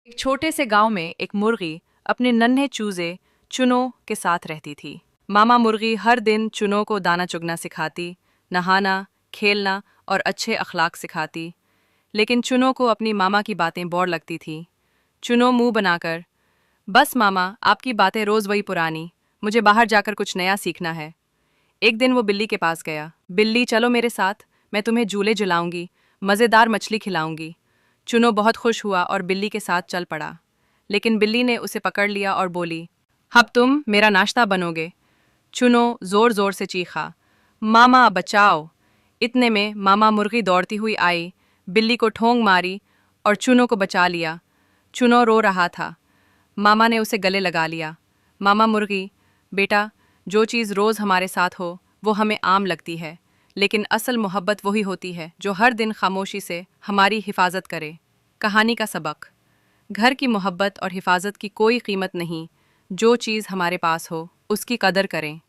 एक छोटे से गांव में एक मुर्गी अपने नन्हे चूजे चुनों के साथ रहती थी। मामा मुर्गी हर दिन चुनों को दाना चुगना सिखाती, नहाना, खेलना और अच्छे अखलाक सिखाती। लेकिन चुनों को अपनी मामा की बातें बोर लगती थी। चुनों मुंह बनाकर, बस मामा, आपकी बातें रोज वही पुरानी, मुझे बाहर जाकर कुछ नया सीखना है। एक दिन वो बिल्ली के पास गया। बिल्ली, चलो मेरे साथ, मैं तुम्हें झूले झुलाऊंगी, मज़ेदार मछली खिलाऊंगी। चुनो बहुत खुश हुआ और बिल्ली के साथ चल पड़ा। लेकिन बिल्ली ने उसे पकड़ लिया और बोली, अब तुम मेरा नाश्ता बनोगे। चुनो जोर जोर से चीखा, मामा बचाओ। इतने में मामा मुर्गी दौड़ती हुई आई, बिल्ली को ठोंग मारी और चुनो को बचा लिया। चुनो रो रहा था। मामा ने उसे गले लगा लिया। मामा मुर्गी, बेटा, जो चीज़ रोज़ हमारे साथ हो वो हमें आम लगती है, लेकिन असल मोहब्बत वही होती है जो हर दिन खामोशी से हमारी हिफाजत करे। कहानी का सबक: घर की मोहब्बत और हिफाजत की कोई कीमत नहीं। जो चीज़ हमारे पास हो उसकी कदर करें।